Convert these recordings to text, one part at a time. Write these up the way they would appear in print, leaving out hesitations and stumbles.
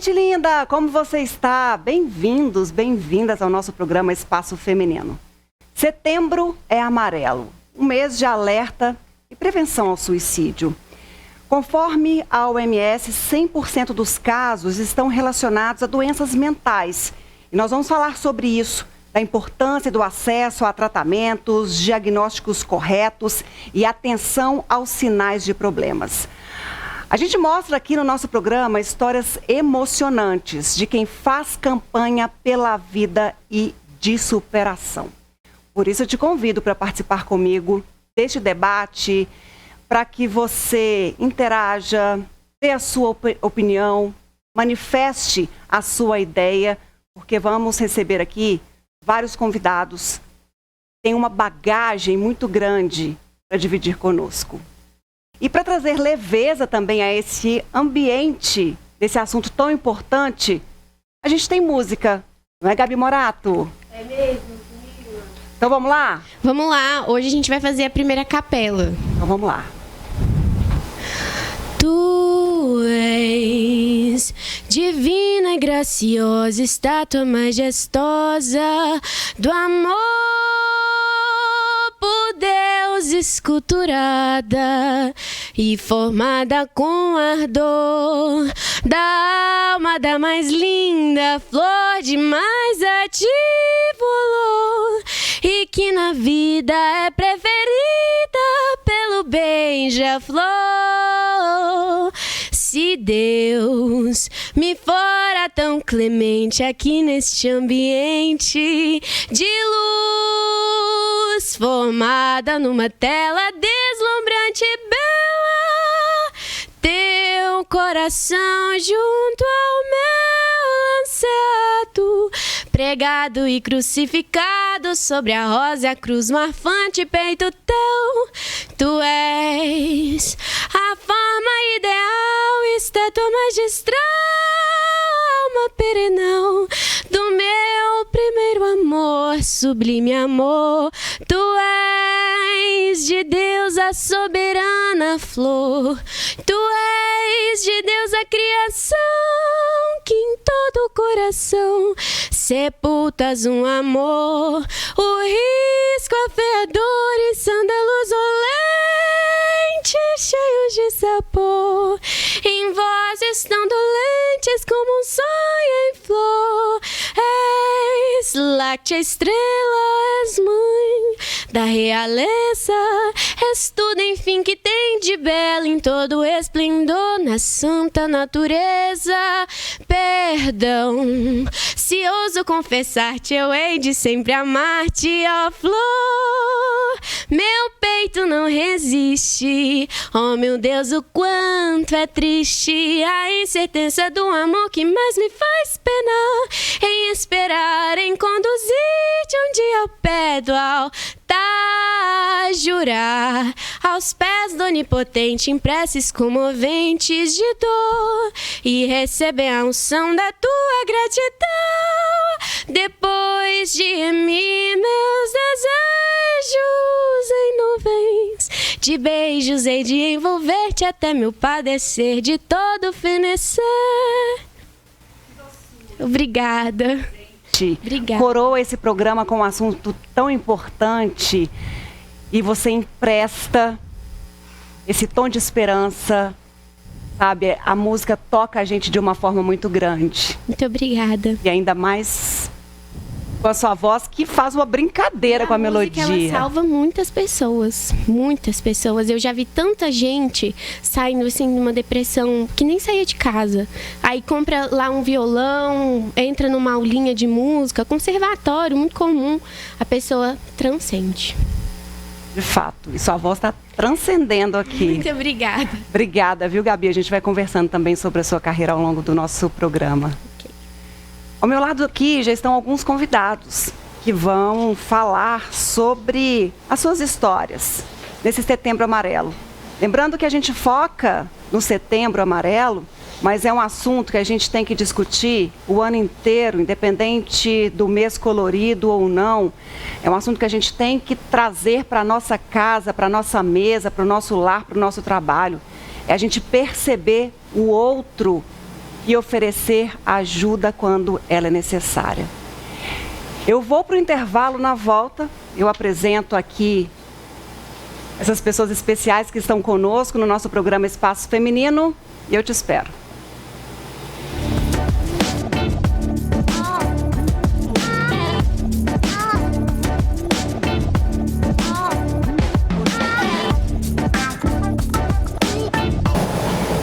gente linda, como você está? Bem-vindos, bem-vindas ao nosso programa Espaço Feminino. Setembro é amarelo, um mês de alerta e prevenção ao suicídio. Conforme a OMS, 100% dos casos estão relacionados a doenças mentais. E nós vamos falar sobre isso, da importância do acesso a tratamentos, diagnósticos corretos e atenção aos sinais de problemas. A gente mostra aqui no nosso programa histórias emocionantes de quem faz campanha pela vida e de superação. Por isso eu te convido para participar comigo deste debate, para que você interaja, dê a sua opinião, manifeste a sua ideia, porque vamos receber aqui vários convidados que têm uma bagagem muito grande para dividir conosco. E para trazer leveza também a esse ambiente, desse assunto tão importante, a gente tem música, não é, Gabi Morato? É mesmo, comigo. Então vamos lá? Vamos lá, hoje a gente vai fazer a primeira capela. Então vamos lá. Tu és divina e graciosa, estátua majestosa do amor por Deus esculturada e formada com ardor da alma da mais linda flor de mais ativo olor e que na vida é preferida pelo beija-flor. Se Deus me fora tão clemente aqui neste ambiente de luz, formada numa tela deslumbrante e bela, teu coração junto ao meu lanceado, pregado e crucificado sobre a rosa e a cruz marfante peito teu, tu és a forma ideal, estátua magistral, alma perenal do meu primeiro amor, sublime amor. Tu és de Deus a soberana flor, tu és de Deus a criação, que em todo o coração sepultas um amor, o risco afeador e sândalos olentes, cheios de sabor, em vós estão dolentes como um sonho em flor. És láctea estrela, és mãe da realeza, és tudo enfim que tem de belo em todo o esplendor na santa natureza. Perdão, se ouso confessar-te, eu hei de sempre amar-te, ó flor. Meu peito não resiste, oh meu Deus, o quanto é triste a incerteza do amor que mais me faz penar, em esperar, em conduzir-te um dia ao pé do altar, jurar aos pés do onipotente em preces comoventes de dor e receber a unção da tua gratidão. Depois de remir meus desejos em nuvens de beijos, hei de envolver-te até meu padecer de todo fenecer. Obrigada. Obrigada. Coroa esse programa com um assunto tão importante e você empresta esse tom de esperança, sabe? A música toca a gente de uma forma muito grande. Muito obrigada. E ainda mais com a sua voz, que faz uma brincadeira com a melodia. Ela salva muitas pessoas, muitas pessoas. Eu já vi tanta gente saindo assim numa depressão que nem saía de casa. Aí compra lá um violão, entra numa aulinha de música, conservatório, muito comum. A pessoa transcende. De fato, e sua voz está transcendendo aqui. Muito obrigada. Obrigada, viu, Gabi? A gente vai conversando também sobre a sua carreira ao longo do nosso programa. Ao meu lado aqui já estão alguns convidados que vão falar sobre as suas histórias nesse Setembro Amarelo. Lembrando que a gente foca no Setembro Amarelo, mas é um assunto que a gente tem que discutir o ano inteiro, independente do mês colorido ou não. É um assunto que a gente tem que trazer para a nossa casa, para a nossa mesa, para o nosso lar, para o nosso trabalho. É a gente perceber o outro e oferecer ajuda quando ela é necessária. Eu vou para o intervalo. Na volta, eu apresento aqui essas pessoas especiais que estão conosco no nosso programa Espaço Feminino e eu te espero.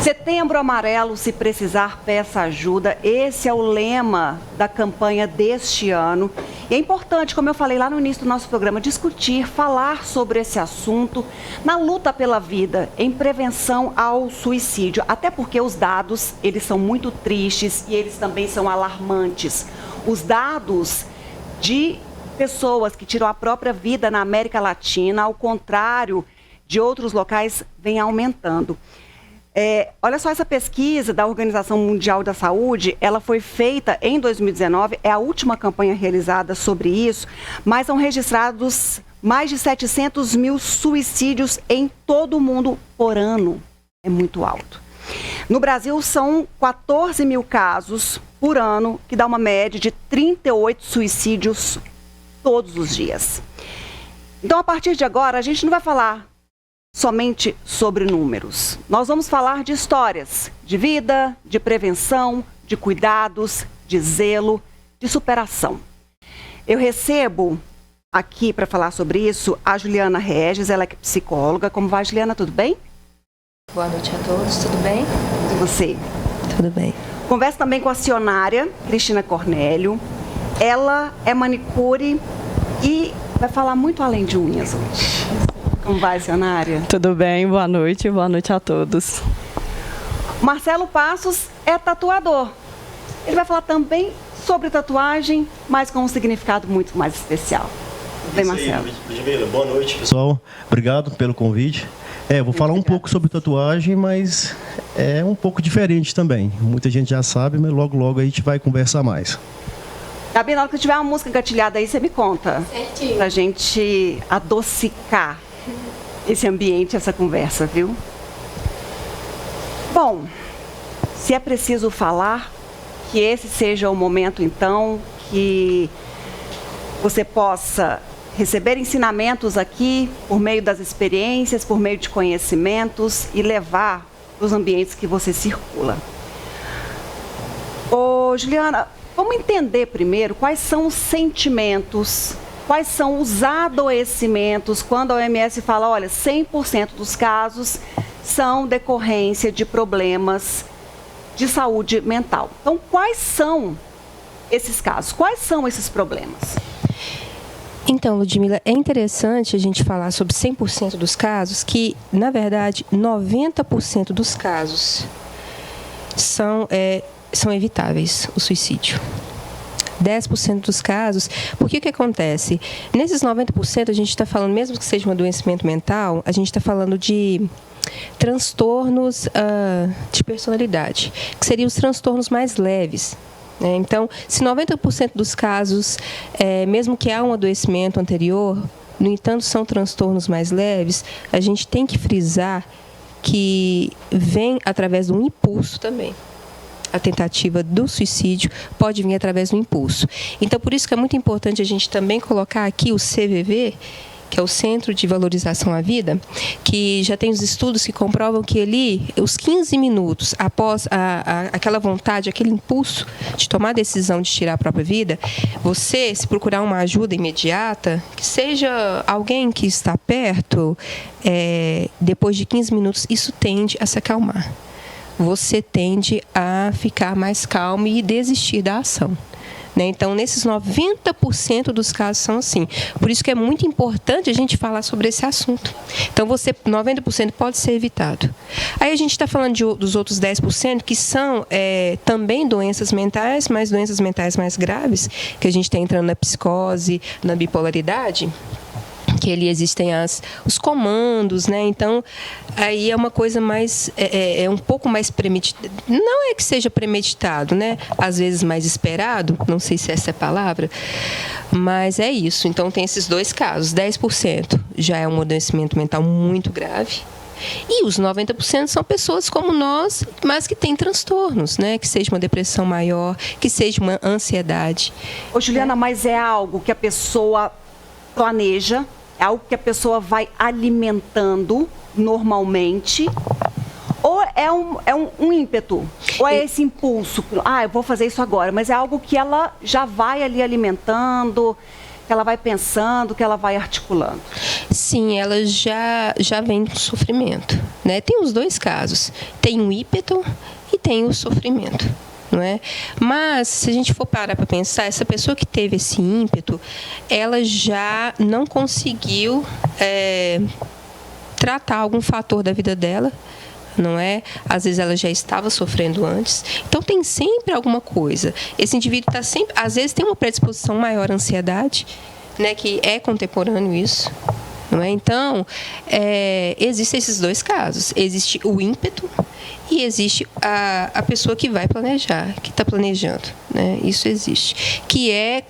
Setembro Amarelo, se precisar, peça ajuda. Esse é o lema da campanha deste ano. E é importante, como eu falei lá no início do nosso programa, discutir, falar sobre esse assunto na luta pela vida, em prevenção ao suicídio. Até porque os dados, eles são muito tristes e eles também são alarmantes. Os dados de pessoas que tiram a própria vida na América Latina, ao contrário de outros locais, vem aumentando. Olha só, essa pesquisa da Organização Mundial da Saúde, ela foi feita em 2019, é a última campanha realizada sobre isso, mas são registrados mais de 700 mil suicídios em todo o mundo por ano. É muito alto. No Brasil, são 14 mil casos por ano, que dá uma média de 38 suicídios todos os dias. Então, a partir de agora, a gente não vai falar somente sobre números. Nós vamos falar de histórias, de vida, de prevenção, de cuidados, de zelo, de superação. Eu recebo aqui para falar sobre isso a Juliana Regis, ela é psicóloga. Como vai, Juliana? Tudo bem? Boa noite a todos, tudo bem? E você? Tudo bem. Converso também com a acionária Cristina Cornélio. Ela é manicure e vai falar muito além de unhas hoje. Como vai, acionária? Tudo bem, boa noite a todos. Marcelo Passos é tatuador. Ele vai falar também sobre tatuagem, mas com um significado muito mais especial. Tudo bem, Marcelo? Ludmila, boa noite, pessoal. Obrigado pelo convite. Vou falar um pouco sobre tatuagem, mas é um pouco diferente também. Muita gente já sabe, mas logo a gente vai conversar mais. Gabi, na hora que tiver uma música engatilhada aí, você me conta. Certinho. Pra gente adocicar esse ambiente, essa conversa, viu? Bom, se é preciso falar, que esse seja o momento, então, que você possa receber ensinamentos aqui, por meio das experiências, por meio de conhecimentos e levar para os ambientes que você circula. Ô, Juliana, vamos entender primeiro quais são os sentimentos, quais são os adoecimentos, quando a OMS fala, olha, 100% dos casos são decorrência de problemas de saúde mental. Então, quais são esses casos? Quais são esses problemas? Então, Ludmila, é interessante a gente falar sobre 100% dos casos, que, na verdade, 90% dos casos são evitáveis, o suicídio. 10% dos casos, porque o que acontece? Nesses 90% a gente está falando, mesmo que seja um adoecimento mental, a gente está falando de transtornos de personalidade, que seriam os transtornos mais leves. Então, se 90% dos casos, mesmo que há um adoecimento anterior, no entanto são transtornos mais leves, a gente tem que frisar que vem através de um impulso também. A tentativa do suicídio pode vir através do impulso. Então, por isso que é muito importante a gente também colocar aqui o CVV, que é o Centro de Valorização à Vida, que já tem os estudos que comprovam que ali, os 15 minutos após aquela vontade, aquele impulso de tomar a decisão de tirar a própria vida, você, se procurar uma ajuda imediata, que seja alguém que está perto, depois de 15 minutos, isso tende a se acalmar. Você tende a ficar mais calmo e desistir da ação. Então, nesses 90% dos casos são assim. Por isso que é muito importante a gente falar sobre esse assunto. Então, 90% pode ser evitado. Aí a gente está falando dos outros 10%, que são também doenças mentais, mas doenças mentais mais graves, que a gente está entrando na psicose, na bipolaridade, que ali existem os comandos, né? Então, aí é uma coisa mais, um pouco mais premeditado. Não é que seja premeditado, né? Às vezes mais esperado, não sei se essa é a palavra, mas é isso. Então, tem esses dois casos. 10% já é um adoecimento mental muito grave. E os 90% são pessoas como nós, mas que têm transtornos, né? Que seja uma depressão maior, que seja uma ansiedade. Ô, Juliana, mas é algo que a pessoa planeja, é algo que a pessoa vai alimentando normalmente, ou é um ímpeto, ou é esse impulso, eu vou fazer isso agora, mas é algo que ela já vai ali alimentando, que ela vai pensando, que ela vai articulando. Sim, ela já vem com sofrimento, né? Tem os dois casos, tem o ímpeto e tem o sofrimento. Não é? Mas, se a gente for parar para pensar, essa pessoa que teve esse ímpeto, ela já não conseguiu tratar algum fator da vida dela, não é? Às vezes ela já estava sofrendo antes. Então, tem sempre alguma coisa. Esse indivíduo está sempre... Às vezes tem uma predisposição maior à ansiedade, né? Que é contemporâneo isso. Não é? Então, existem esses dois casos. Existe o ímpeto e existe a pessoa que vai planejar, que está planejando. Né? Isso existe. Que é,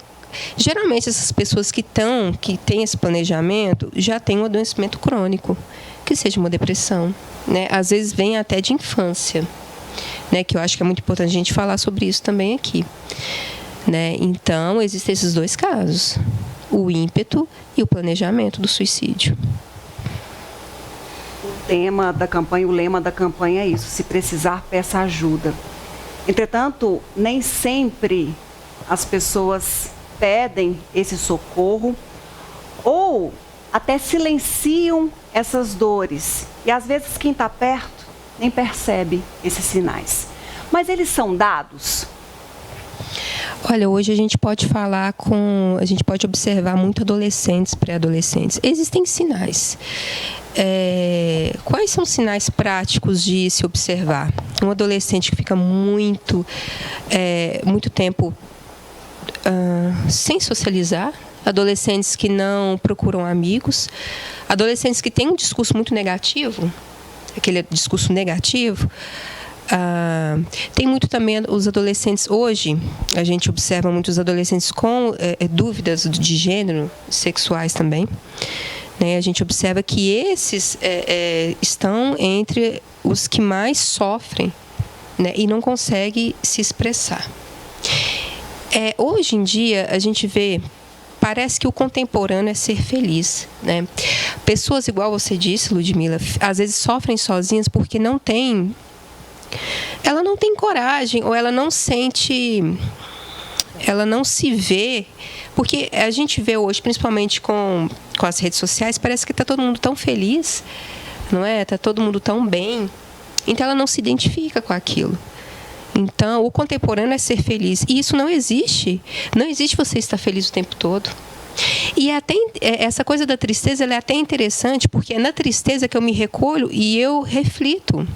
geralmente, essas pessoas que têm esse planejamento já têm um adoecimento crônico, que seja uma depressão. Né? Às vezes vem até de infância, né? Que eu acho que é muito importante a gente falar sobre isso também aqui. Né? Então, existem esses dois casos. O ímpeto e o planejamento do suicídio. O tema da campanha, o lema da campanha é isso: se precisar, peça ajuda. Entretanto, nem sempre as pessoas pedem esse socorro ou até silenciam essas dores. E às vezes quem está perto nem percebe esses sinais. Mas eles são dados? Olha, hoje a gente pode a gente pode observar muito adolescentes, pré-adolescentes. Existem sinais. Quais são os sinais práticos de se observar? Um adolescente que fica muito tempo sem socializar, adolescentes que não procuram amigos, adolescentes que têm um discurso muito negativo, aquele discurso negativo. Tem muito também os adolescentes, hoje a gente observa muitos adolescentes com dúvidas de gênero, sexuais também, né? A gente observa que esses estão entre os que mais sofrem, né? E não conseguem se expressar. Hoje em dia a gente vê, parece que o contemporâneo é ser feliz, né? Pessoas, igual você disse, Ludmila, às vezes sofrem sozinhas porque ela não tem coragem, ou ela não sente, ela não se vê, porque a gente vê hoje, principalmente com as redes sociais, parece que está todo mundo tão feliz, não é? Está todo mundo tão bem, então ela não se identifica com aquilo. Então, o contemporâneo é ser feliz, e isso não existe você estar feliz o tempo todo. E até essa coisa da tristeza, ela é até interessante, porque é na tristeza que eu me recolho e eu reflito.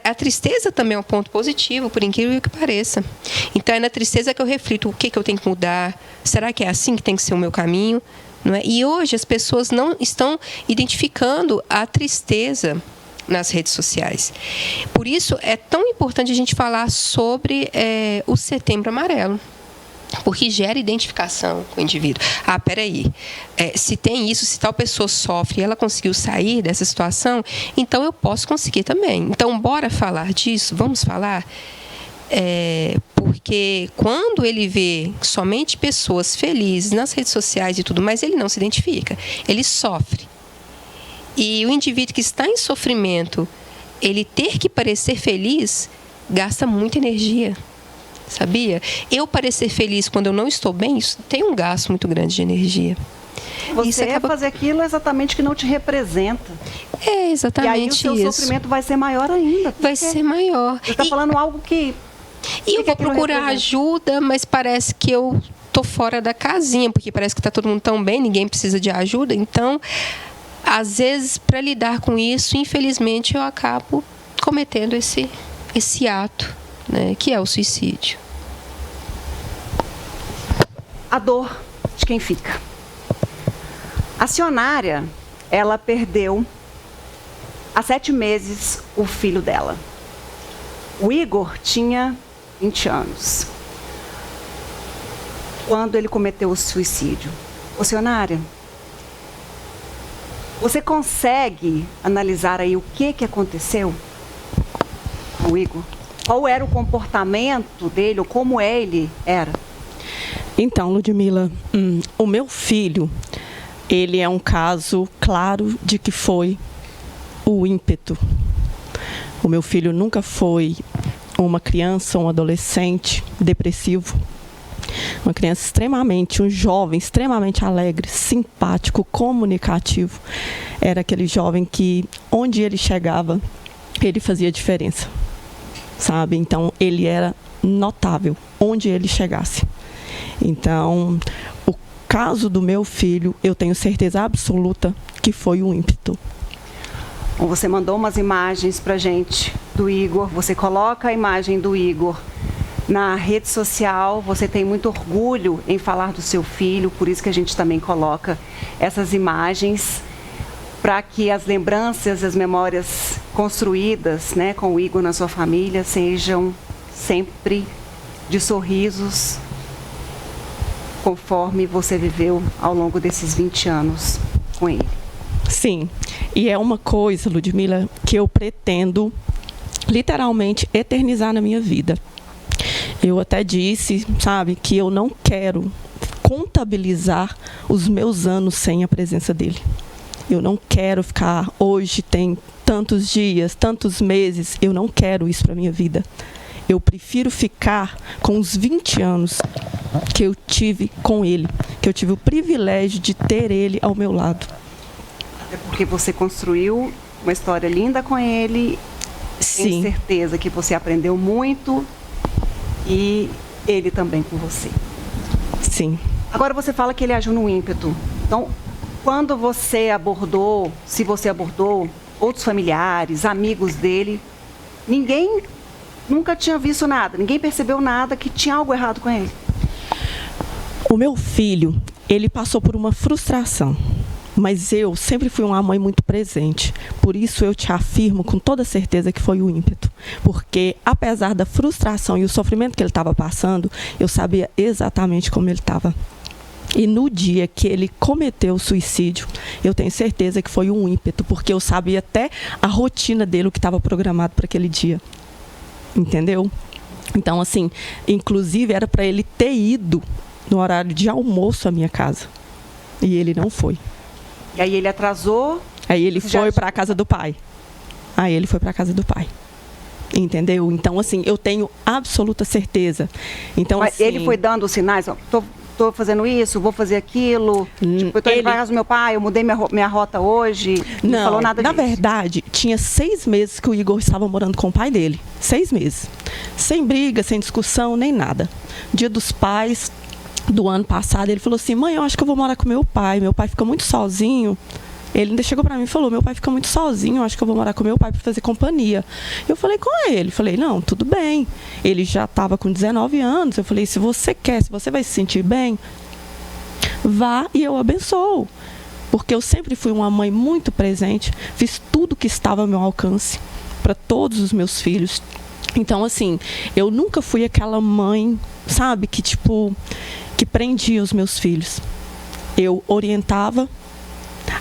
A tristeza também é um ponto positivo, por incrível que pareça. Então, é na tristeza que eu reflito o que eu tenho que mudar. Será que é assim que tem que ser o meu caminho? Não é? E hoje as pessoas não estão identificando a tristeza nas redes sociais. Por isso, é tão importante a gente falar sobre o Setembro Amarelo. Porque gera identificação com o indivíduo. Peraí, se tem isso, se tal pessoa sofre e ela conseguiu sair dessa situação, então eu posso conseguir também. Então, bora falar disso, vamos falar? Porque quando ele vê somente pessoas felizes nas redes sociais e tudo mais, ele não se identifica, ele sofre. E o indivíduo que está em sofrimento, ele ter que parecer feliz, gasta muita energia. Sabia? Eu parecer feliz quando eu não estou bem, isso tem um gasto muito grande de energia. Você acaba fazer aquilo exatamente que não te representa. Exatamente isso. E aí o seu sofrimento vai ser maior ainda. Vai ser maior. Você está falando algo que... E eu vou procurar ajuda, mas parece que eu estou fora da casinha, porque parece que está todo mundo tão bem, ninguém precisa de ajuda. Então, às vezes, para lidar com isso, infelizmente, eu acabo cometendo esse ato, né, que é o suicídio. A dor de quem fica. A Cionária, ela perdeu há 7 meses o filho dela. O Igor tinha 20 anos quando ele cometeu o suicídio. Ô, Cionária, Você consegue analisar aí o que aconteceu com o Igor? Qual era o comportamento dele, ou como ele era? Então, Ludmila, o meu filho, ele é um caso claro de que foi o ímpeto. O meu filho nunca foi uma criança, um adolescente depressivo. Uma criança um jovem extremamente alegre, simpático, comunicativo. Era aquele jovem que, onde ele chegava, ele fazia diferença, sabe? Então, ele era notável, onde ele chegasse. Então, o caso do meu filho, eu tenho certeza absoluta que foi o ímpeto. Bom, você mandou umas imagens pra gente do Igor, você coloca a imagem do Igor na rede social, você tem muito orgulho em falar do seu filho, por isso que a gente também coloca essas imagens, para que as lembranças, as memórias construídas, né, com o Igor na sua família sejam sempre de sorrisos, conforme você viveu ao longo desses 20 anos com ele. Sim, e é uma coisa, Ludmila, que eu pretendo literalmente eternizar na minha vida. Eu até disse, sabe, que eu não quero contabilizar os meus anos sem a presença dele. Eu não quero ficar, hoje tem tantos dias, tantos meses, eu não quero isso para a minha vida. Eu prefiro ficar com os 20 anos que eu tive com ele, que eu tive o privilégio de ter ele ao meu lado. É porque você construiu uma história linda com ele. Sim. Tenho certeza que você aprendeu muito e ele também com você. Sim. Agora você fala que ele agiu no ímpeto. Então, quando você abordou, se você abordou outros familiares, amigos dele, ninguém nunca tinha visto nada, ninguém percebeu nada, que tinha algo errado com ele? O meu filho, ele passou por uma frustração. Mas eu sempre fui uma mãe muito presente. Por isso eu te afirmo com toda certeza que foi o ímpeto. Porque apesar da frustração e o sofrimento que ele estava passando, eu sabia exatamente como ele estava. E no dia que ele cometeu o suicídio, eu tenho certeza que foi um ímpeto, porque eu sabia até a rotina dele, o que estava programado para aquele dia. Entendeu? Então, assim, inclusive era para ele ter ido no horário de almoço à minha casa. E ele não foi. E aí ele atrasou? Aí ele foi para a casa do pai. Aí ele foi para a casa do pai. Entendeu? Então, assim, eu tenho absoluta certeza. Então, mas assim, ele foi dando sinais, ó, tô fazendo isso, vou fazer aquilo, tipo, eu tô indo para a casa do meu pai, eu mudei minha rota hoje, não falou nada disso. Na verdade, tinha 6 meses que o Igor estava morando com o pai dele. 6 meses. Sem briga, sem discussão, nem nada. Dia dos Pais do ano passado, ele falou assim: mãe, eu acho que eu vou morar com meu pai fica muito sozinho. Ele ainda chegou para mim e falou: meu pai fica muito sozinho, eu acho que eu vou morar com meu pai para fazer companhia. Eu falei com ele, falei: não, tudo bem. Ele já estava com 19 anos, eu falei: se você quer, se você vai se sentir bem, vá e eu abençoo. Porque eu sempre fui uma mãe muito presente, fiz tudo que estava ao meu alcance para todos os meus filhos. Então, assim, eu nunca fui aquela mãe, sabe, que tipo, que prendia os meus filhos. Eu orientava,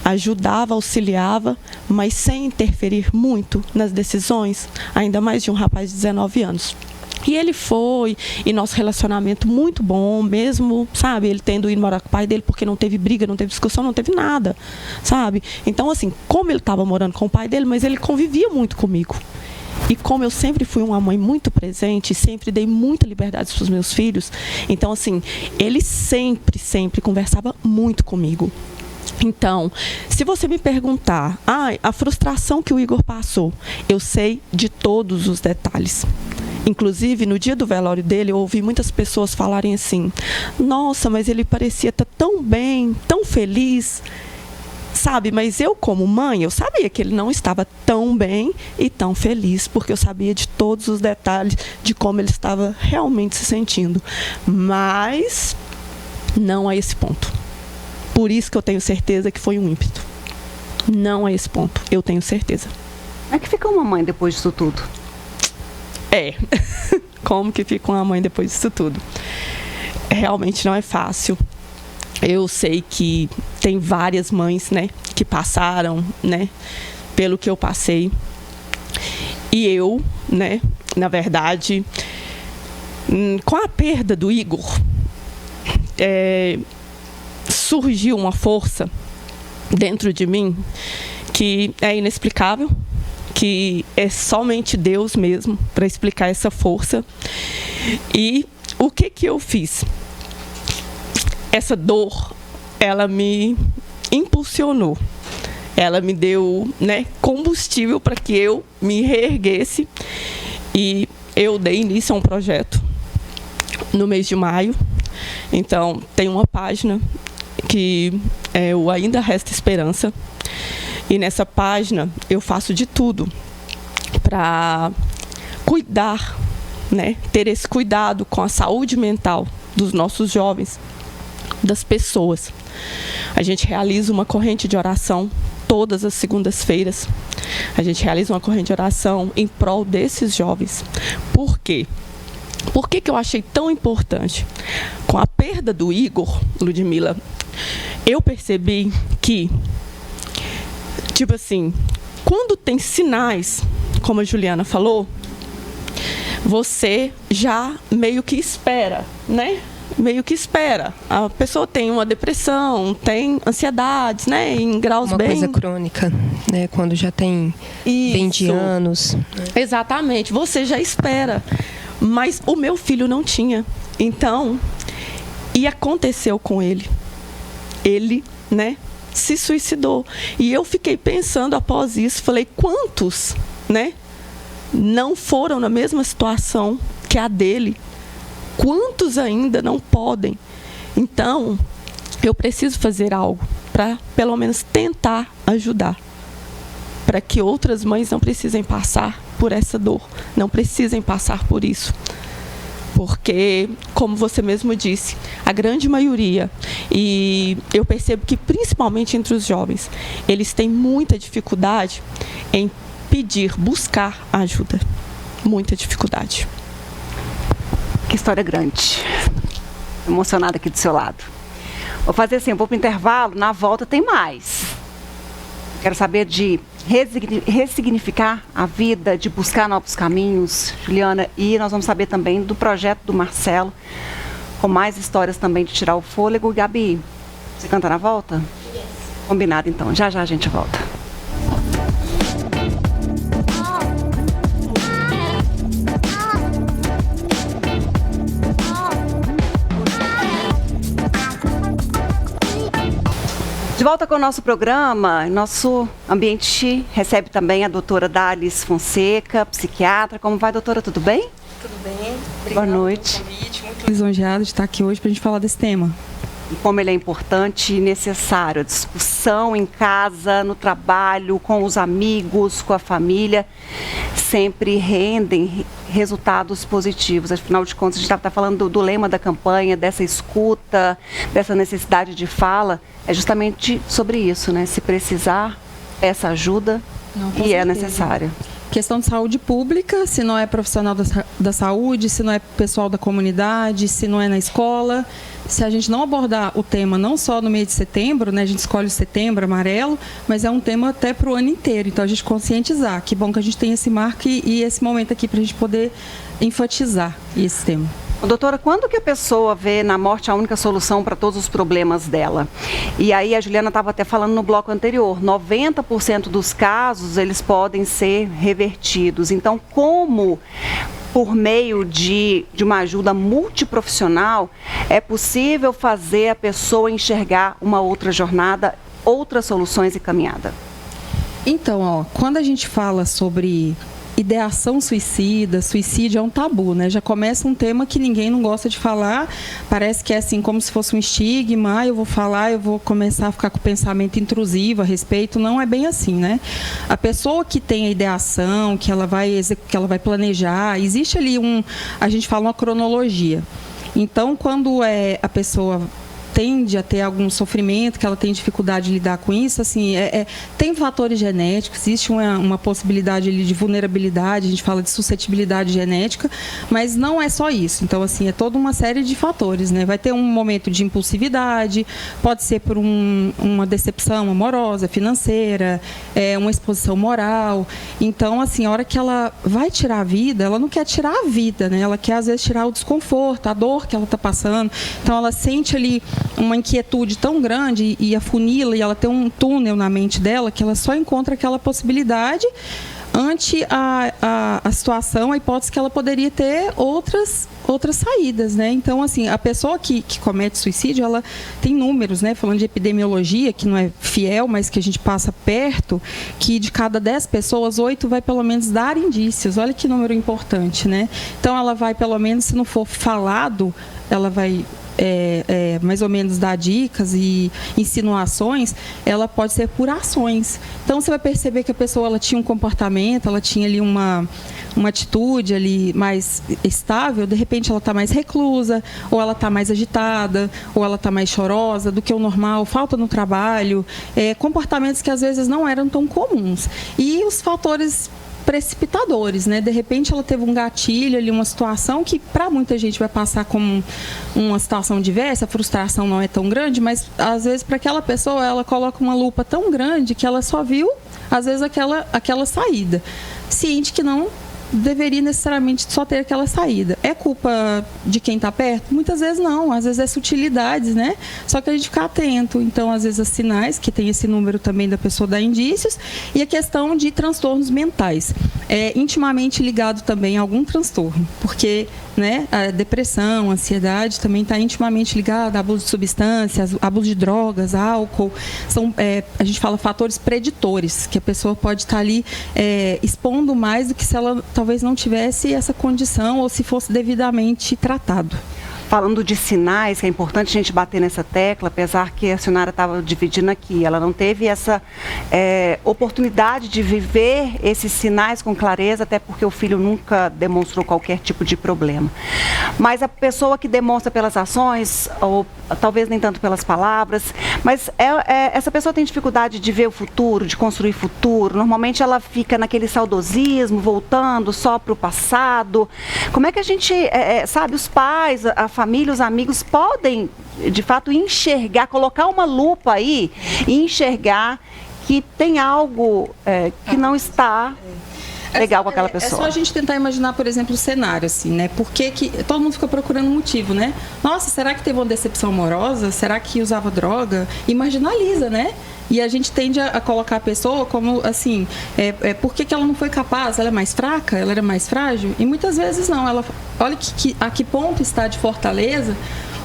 ajudava, auxiliava, mas sem interferir muito nas decisões, ainda mais de um rapaz de 19 anos. E ele foi, e nosso relacionamento muito bom, mesmo, sabe, ele tendo ido morar com o pai dele, porque não teve briga, não teve discussão, não teve nada, sabe? Então, assim, como ele estava morando com o pai dele, mas ele convivia muito comigo. E como eu sempre fui uma mãe muito presente, sempre dei muita liberdade para os meus filhos, então, assim, ele sempre conversava muito comigo. Então, se você me perguntar, a frustração que o Igor passou, eu sei de todos os detalhes. Inclusive, no dia do velório dele, eu ouvi muitas pessoas falarem assim: nossa, mas ele parecia estar tão bem, tão feliz. Sabe, mas eu como mãe, eu sabia que ele não estava tão bem e tão feliz, porque eu sabia de todos os detalhes de como ele estava realmente se sentindo. Mas não a esse ponto. Por isso que eu tenho certeza que foi um ímpeto. Não a esse ponto, eu tenho certeza. Como é que fica uma mãe depois disso tudo? Como que fica uma mãe depois disso tudo? Realmente não é fácil. eu sei que tem várias mães, né, que passaram, né, pelo que eu passei. E eu, né, na verdade, com a perda do Igor, surgiu uma força dentro de mim que é inexplicável, que é somente Deus mesmo para explicar essa força. E o que eu fiz? Essa dor, ela me impulsionou, ela me deu, né, combustível para que eu me reerguesse, e eu dei início a um projeto no mês de maio. Então, tem uma página que é o Ainda Resta Esperança, e nessa página eu faço de tudo para cuidar, né, ter esse cuidado com a saúde mental dos nossos jovens, das pessoas. A gente realiza uma corrente de oração todas as segundas-feiras. A gente realiza uma corrente de oração em prol desses jovens. Por quê? Por que eu achei tão importante? Com a perda do Igor, Ludmila, eu percebi que, tipo assim, quando tem sinais, como a Juliana falou, você já meio que espera, né? Meio que espera. A pessoa tem uma depressão, tem ansiedades, né? Em graus uma bem... coisa crônica, né? Quando já tem 20 anos. Exatamente, você já espera. Mas o meu filho não tinha. Então, e aconteceu com ele. Ele, né, se suicidou. E eu fiquei pensando após isso, falei, quantos, né, não foram na mesma situação que a dele? Quantos ainda não podem? Então, eu preciso fazer algo para, pelo menos, tentar ajudar, para que outras mães não precisem passar por essa dor, não precisem passar por isso. Porque, como você mesmo disse, a grande maioria, e eu percebo que principalmente entre os jovens, eles têm muita dificuldade em pedir, buscar ajuda. Muita dificuldade. Que história grande. Emocionada aqui do seu lado. Vou fazer assim, vou para o intervalo, na volta tem mais. Quero saber de ressignificar a vida, de buscar novos caminhos, Juliana, e nós vamos saber também do projeto do Marcelo, com mais histórias também de tirar o fôlego. Gabi, você canta na volta? Yes. Combinado então, já já a gente volta. De volta com o nosso programa, nosso ambiente recebe também a doutora Dalis Fonseca, psiquiatra. Como vai, doutora? Tudo bem? Tudo bem. Obrigada Boa noite. pelo convite. Muito lisonjeado de estar aqui hoje para a gente falar desse tema. E como ele é importante e necessário, a discussão em casa, no trabalho, com os amigos, com a família, sempre rendem resultados positivos. Afinal de contas, a gente está falando do lema da campanha, dessa escuta, dessa necessidade de fala, é justamente sobre isso, né? Se precisar, essa ajuda e é necessária. Questão de saúde pública, se não é profissional da saúde, se não é pessoal da comunidade, se não é na escola, se a gente não abordar o tema não só no mês de setembro, né, a gente escolhe o setembro amarelo, mas é um tema até para o ano inteiro, então a gente conscientizar. Que bom que a gente tem esse marco e esse momento aqui para a gente poder enfatizar esse tema. Doutora, quando que a pessoa vê na morte a única solução para todos os problemas dela? E aí a Juliana estava até falando no bloco anterior, 90% dos casos eles podem ser revertidos. Então, como por meio de uma ajuda multiprofissional é possível fazer a pessoa enxergar uma outra jornada, outras soluções e caminhada? Então, quando a gente fala sobre ideação suicida, suicídio é um tabu, né? Já começa um tema que ninguém não gosta de falar, parece que é assim como se fosse um estigma, eu vou falar, eu vou começar a ficar com o pensamento intrusivo a respeito, não é bem assim, né? A pessoa que tem a ideação, que ela vai planejar, existe ali a gente fala uma cronologia. Então, quando a pessoa tende a ter algum sofrimento, que ela tem dificuldade de lidar com isso, assim, tem fatores genéticos, existe uma possibilidade ali de vulnerabilidade, a gente fala de suscetibilidade genética, mas não é só isso. Então, assim, é toda uma série de fatores, né? Vai ter um momento de impulsividade, pode ser por uma decepção amorosa, financeira, uma exposição moral. Então, assim, a hora que ela vai tirar a vida, ela não quer tirar a vida, né? Ela quer, às vezes, tirar o desconforto, a dor que ela está passando. Então, ela sente ali uma inquietude tão grande e afunila, e ela tem um túnel na mente dela que ela só encontra aquela possibilidade ante a situação, a hipótese que ela poderia ter outras saídas, né? Então, assim, a pessoa que comete suicídio, ela tem números, né? Falando de epidemiologia, que não é fiel, mas que a gente passa perto, que de cada 10 pessoas, 8 vai pelo menos dar indícios. Olha que número importante, né? Então, ela vai, pelo menos, se não for falado, ela vai mais ou menos dar dicas e insinuações, ela pode ser por ações. Então, você vai perceber que a pessoa ela tinha um comportamento, ela tinha ali uma atitude ali mais estável, de repente ela está mais reclusa, ou ela está mais agitada, ou ela está mais chorosa do que o normal, falta no trabalho, comportamentos que às vezes não eram tão comuns. E os fatores precipitadores, né? De repente ela teve um gatilho ali, uma situação que para muita gente vai passar como uma situação diversa, a frustração não é tão grande, mas às vezes para aquela pessoa ela coloca uma lupa tão grande que ela só viu às vezes aquela saída, ciente que não deveria necessariamente só ter aquela saída. É culpa de quem está perto? Muitas vezes não, às vezes é sutilidades, né? Só que a gente fica atento. Então, às vezes, os sinais, que tem esse número também da pessoa dar indícios, e a questão de transtornos mentais. É intimamente ligado também a algum transtorno, porque, né, a depressão, a ansiedade também está intimamente ligada a abuso de substâncias, abuso de drogas, álcool. São, a gente fala fatores preditores, que a pessoa pode estar ali expondo mais do que se ela talvez não tivesse essa condição ou se fosse devidamente tratado. Falando de sinais, que é importante a gente bater nessa tecla, apesar que a senhora estava dividindo aqui, ela não teve essa oportunidade de viver esses sinais com clareza, até porque o filho nunca demonstrou qualquer tipo de problema. Mas a pessoa que demonstra pelas ações, ou talvez nem tanto pelas palavras, mas essa pessoa tem dificuldade de ver o futuro, de construir futuro. Normalmente ela fica naquele saudosismo, voltando só para o passado. Como é que a gente, sabe, os pais, a família, os amigos podem, de fato, enxergar, colocar uma lupa aí e enxergar que tem algo que não está legal com aquela pessoa? É só a gente tentar imaginar, por exemplo, o cenário, assim, né? Porque todo mundo fica procurando um motivo, né? Nossa, será que teve uma decepção amorosa? Será que usava droga? E marginaliza, né? E a gente tende a colocar a pessoa como, assim, por que ela não foi capaz? Ela é mais fraca? Ela era mais frágil? E muitas vezes não. Olha a que ponto está de fortaleza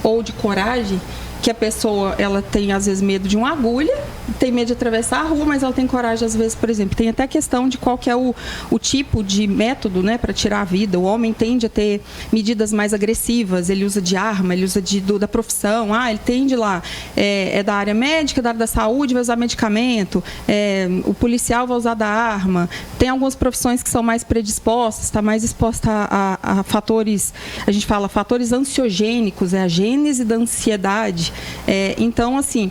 ou de coragem que a pessoa, ela tem, às vezes, medo de uma agulha, tem medo de atravessar a rua, mas ela tem coragem, às vezes, por exemplo, tem até a questão de qual que é o tipo de método, né, para tirar a vida. O homem tende a ter medidas mais agressivas, ele usa de arma, ele usa da profissão, ele tende lá, da área médica, da área da saúde, vai usar medicamento, o policial vai usar da arma. Tem algumas profissões que são mais predispostas, está mais exposta a fatores, a gente fala fatores ansiogênicos, a gênese da ansiedade. Então, assim,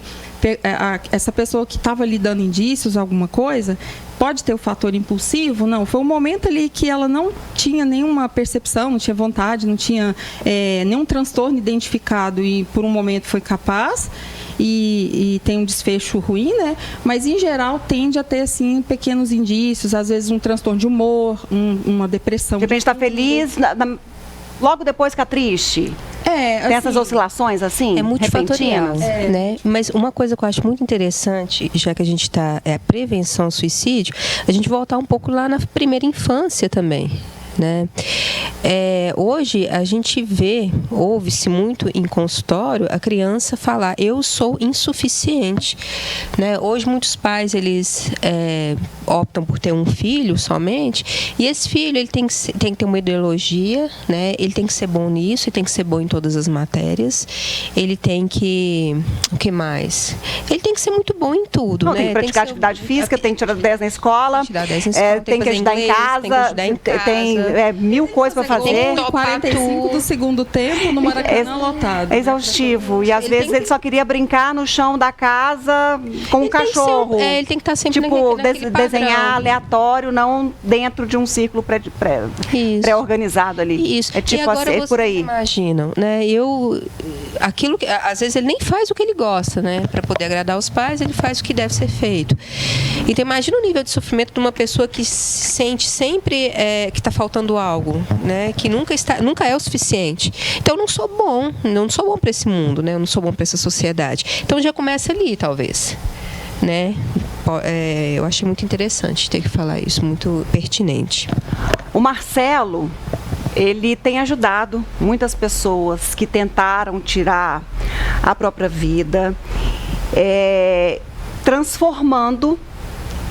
essa pessoa que estava ali dando indícios, alguma coisa, pode ter o fator impulsivo? Não, foi um momento ali que ela não tinha nenhuma percepção, não tinha vontade, não tinha nenhum transtorno identificado e por um momento foi capaz e tem um desfecho ruim, né? Mas em geral tende a ter, assim, pequenos indícios, às vezes um transtorno de humor, uma depressão. De repente está feliz, logo depois fica triste. Tem assim, essas oscilações assim? É multifatorial, né? Mas uma coisa que eu acho muito interessante, já que a gente está a prevenção ao suicídio, a gente voltar um pouco lá na primeira infância também, né? Hoje a gente ouve-se muito em consultório a criança falar: eu sou insuficiente, né? Hoje muitos pais eles optam por ter um filho somente, e esse filho ele tem que ter uma ideologia, né? Ele tem que ser bom nisso, ele tem que ser bom em todas as matérias, ele tem que, o que mais? Ele tem que ser muito bom em tudo, né? Tem que praticar atividade física, tem que tirar 10 na escola, tem que ajudar em casa, tem mil coisas para fazer. 45 do segundo tempo no Maracanã lotado. É exaustivo. E às vezes ele só queria brincar no chão da casa com um cachorro. Ele tem que estar sempre tipo, naquele desenhar padrão. Aleatório, não dentro de um círculo pré-organizado ali. Isso. É tipo e agora assim, por aí. Imaginam, né? Aquilo que às vezes ele nem faz o que ele gosta, né? Para poder agradar os pais, ele faz o que deve ser feito. Então imagina o nível de sofrimento de uma pessoa que se sente sempre que está faltando algo, né? Que nunca é o suficiente. Então eu não sou bom para esse mundo, né? Eu não sou bom para essa sociedade. Então já começa ali, talvez, né? Eu achei muito interessante ter que falar isso, muito pertinente. O Marcelo, ele tem ajudado muitas pessoas que tentaram tirar a própria vida, transformando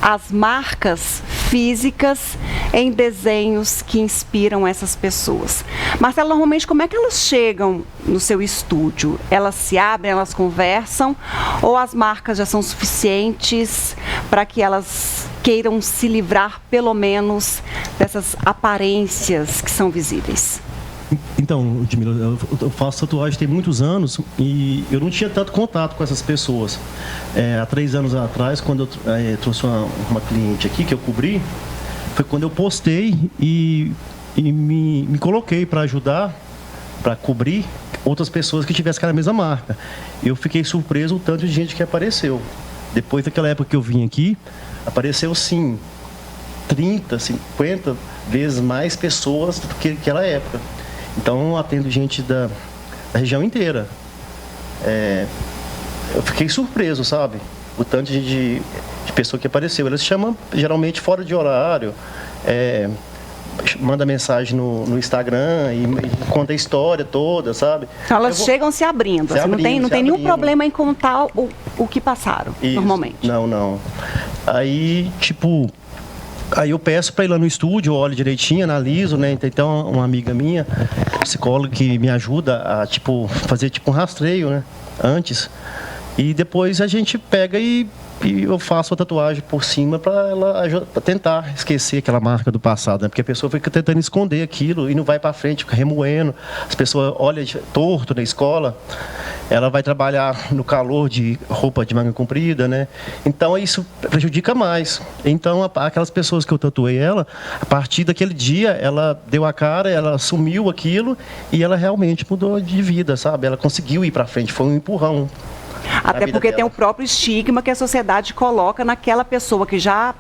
as marcas físicas em desenhos que inspiram essas pessoas. Marcelo, normalmente como é que elas chegam no seu estúdio? Elas se abrem, elas conversam, ou as marcas já são suficientes para que elas queiram se livrar pelo menos dessas aparências que são visíveis? Então, Ludmila, eu faço tatuagem tem muitos anos e eu não tinha tanto contato com essas pessoas. Há 3 anos atrás, quando eu trouxe uma cliente aqui que eu cobri, foi quando eu postei e me coloquei para ajudar, para cobrir outras pessoas que tivessem aquela mesma marca. Eu fiquei surpreso o tanto de gente que apareceu. Depois daquela época que eu vim aqui, apareceu sim 30, 50 vezes mais pessoas do que aquela época. Então, eu atendo gente da região inteira. Eu fiquei surpreso, sabe? O tanto de pessoa que apareceu. Elas chamam geralmente fora de horário, manda mensagem no Instagram e conta a história toda, sabe? Então, elas chegam se abrindo. Não tem nenhum problema em contar o que passaram, isso, normalmente. Não. Aí, aí eu peço para ir lá no estúdio, eu olho direitinho, analiso, né? Então, uma amiga minha, psicóloga, que me ajuda a, fazer um rastreio, né? Antes. E depois a gente pega e eu faço a tatuagem por cima para ela tentar esquecer aquela marca do passado, né? Porque a pessoa fica tentando esconder aquilo e não vai para frente, fica remoendo. As pessoas olham torto na escola, ela vai trabalhar no calor de roupa de manga comprida, né? Então isso prejudica mais. Então aquelas pessoas que eu tatuei ela, a partir daquele dia ela deu a cara, ela assumiu aquilo e ela realmente mudou de vida, sabe? Ela conseguiu ir para frente, foi um empurrão. Até porque tem o próprio estigma que a sociedade coloca naquela pessoa que já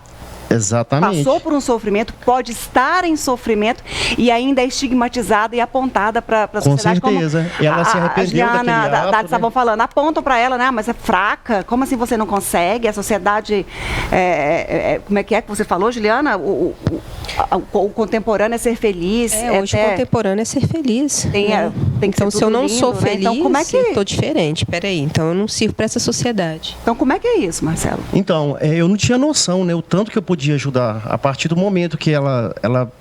passou por um sofrimento, pode estar em sofrimento e ainda é estigmatizada e apontada para a sociedade. Com certeza. Como e ela se arrependeu daquele ato, estavam falando, apontam para ela, né? Mas é fraca, como assim você não consegue? A sociedade, como é que você falou, Juliana? O contemporâneo é ser feliz. Hoje o contemporâneo é ser feliz. Tem que então, ser se eu não lindo, sou feliz, então, como é que... eu estou diferente. Peraí, então eu não sirvo para essa sociedade. Então, como é que é isso, Marcelo? Então, eu não tinha noção, né? O tanto que eu podia ajudar. A partir do momento que ela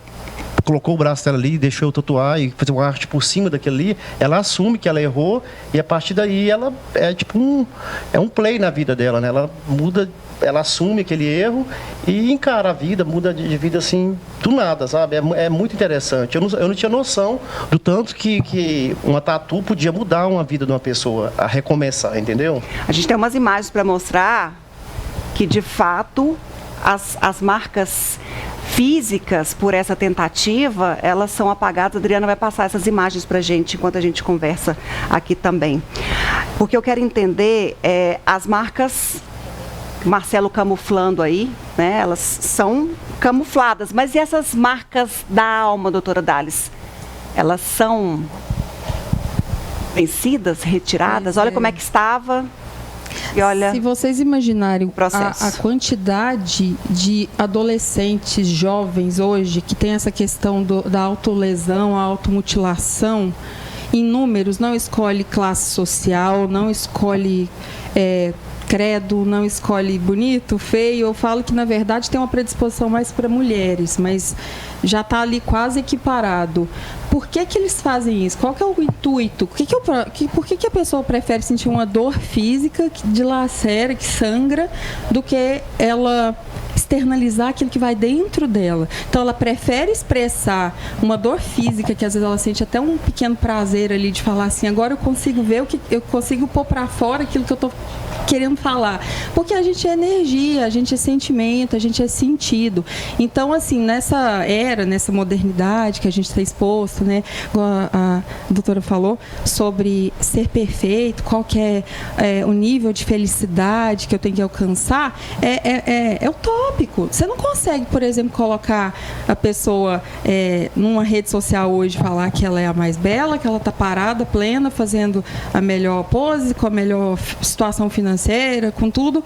colocou o braço dela ali, deixou eu tatuar e fazer uma arte por cima daquilo ali, ela assume que ela errou e a partir daí ela é um play na vida dela, né? Ela muda, ela assume aquele erro e encara a vida, muda de vida assim, do nada, sabe? É muito interessante. Eu não tinha noção do tanto que uma tatu podia mudar uma vida de uma pessoa, a recomeçar, entendeu? A gente tem umas imagens para mostrar que, de fato, as marcas físicas por essa tentativa, elas são apagadas. A Adriana vai passar essas imagens para a gente enquanto a gente conversa aqui também. Porque eu quero entender as marcas, Marcelo camuflando aí, né? Elas são camufladas. Mas e essas marcas da alma, doutora Dales? Elas são vencidas, retiradas? Olha como é que estava. E olha, se vocês imaginarem processo. A quantidade de adolescentes jovens hoje que tem essa questão da autolesão, a automutilação, em números, não escolhe classe social, não escolhe credo, não escolhe bonito, feio. Eu falo que, na verdade, tem uma predisposição mais para mulheres, mas já está ali quase equiparado. Por que eles fazem isso? Qual que é o intuito? Por que a pessoa prefere sentir uma dor física que dilacera, que sangra, do que ela externalizar aquilo que vai dentro dela. Então, ela prefere expressar uma dor física, que às vezes ela sente até um pequeno prazer ali de falar assim, agora eu consigo ver o que eu consigo pôr para fora aquilo que eu estou querendo falar. Porque a gente é energia, a gente é sentimento, a gente é sentido. Então, assim, nessa era, nessa modernidade que a gente está exposto, né, igual a doutora falou, sobre ser perfeito, qual que é o nível de felicidade que eu tenho que alcançar, é utópico. Você não consegue, por exemplo, colocar a pessoa numa rede social hoje, falar que ela é a mais bela, que ela está parada, plena, fazendo a melhor pose, com a melhor situação financeira, com tudo,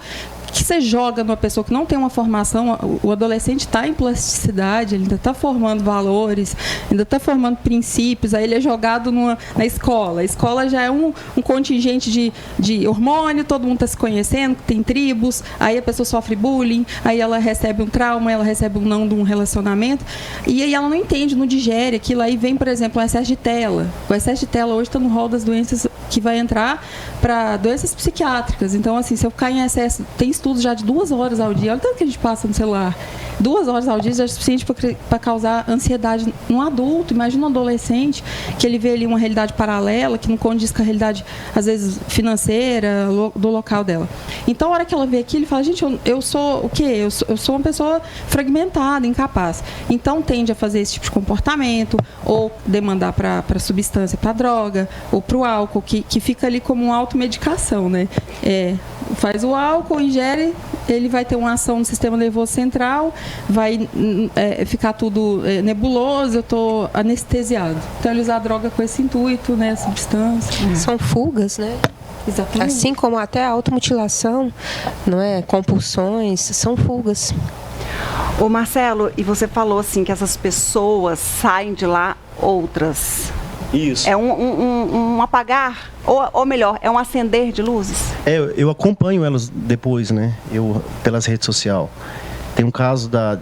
que você joga numa pessoa que não tem uma formação. O adolescente está em plasticidade, ele ainda está formando valores, ainda está formando princípios, aí ele é jogado na escola. A escola já é um contingente de hormônio, todo mundo está se conhecendo, tem tribos, aí a pessoa sofre bullying, aí ela recebe um trauma, ela recebe um não de um relacionamento, e aí ela não entende, não digere aquilo, aí vem, por exemplo, o excesso de tela. O excesso de tela hoje está no rol das doenças que vai entrar para doenças psiquiátricas. Então, assim, se eu ficar em excesso, tem estudos já de 2 horas ao dia, olha o tanto que a gente passa no celular. 2 horas ao dia já é suficiente para causar ansiedade no adulto. Imagina um adolescente que ele vê ali uma realidade paralela, que não condiz com a realidade, às vezes, financeira, do local dela. Então, a hora que ela vê aquilo, ele fala, gente, eu sou o quê? Eu sou uma pessoa fragmentada, incapaz. Então, tende a fazer esse tipo de comportamento, ou demandar para substância, para droga, ou para o álcool, que fica ali como uma automedicação, né? Faz o álcool, ingere, ele vai ter uma ação no sistema nervoso central, vai ficar tudo nebuloso, eu estou anestesiado. Então, ele usa a droga com esse intuito, né, a substância. São fugas, né? Exatamente. Assim como até a automutilação, não é? Compulsões, são fugas. Ô Marcelo, e você falou assim que essas pessoas saem de lá outras. Isso. É um apagar, ou melhor, é um acender de luzes? Eu acompanho elas depois, né? Pelas redes sociais. Tem um caso da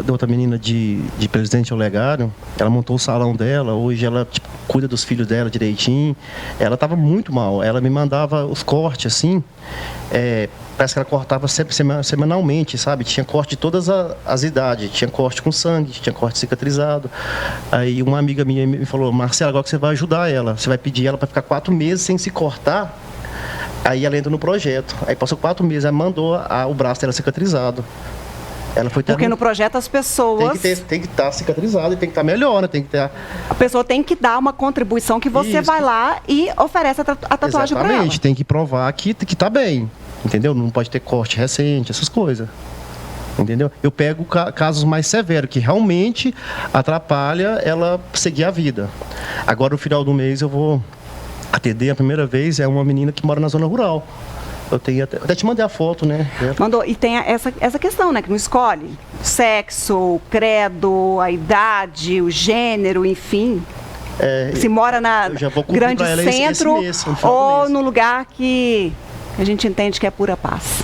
outra menina de Presidente Olegário. Ela montou o salão dela, hoje ela cuida dos filhos dela direitinho. Ela estava muito mal, ela me mandava os cortes assim, parece que ela cortava sempre semanalmente, sabe? Tinha corte de todas as idades, tinha corte com sangue, tinha corte cicatrizado. Aí uma amiga minha me falou, Marcelo, agora que você vai ajudar ela, você vai pedir ela para ficar 4 meses sem se cortar. Aí ela entra no projeto, aí passou 4 meses, ela mandou o braço dela cicatrizado. Ela foi Porque no projeto as pessoas... Tem que estar cicatrizado e tem que estar melhor, né? Tem que ter... A pessoa tem que dar uma contribuição que você Isso. vai lá e oferece a tatuagem para ela. Exatamente, tem que provar que tá bem, entendeu? Não pode ter corte recente, essas coisas. Entendeu? Eu pego casos mais severos, que realmente atrapalha ela seguir a vida. Agora, no final do mês, eu vou atender a primeira vez, é uma menina que mora na zona rural. Eu até te mandei a foto, né? Mandou. E tem essa questão, né? Que não escolhe sexo, o credo, a idade, o gênero, enfim. Se mora na grande centro ou no lugar que a gente entende que é pura paz.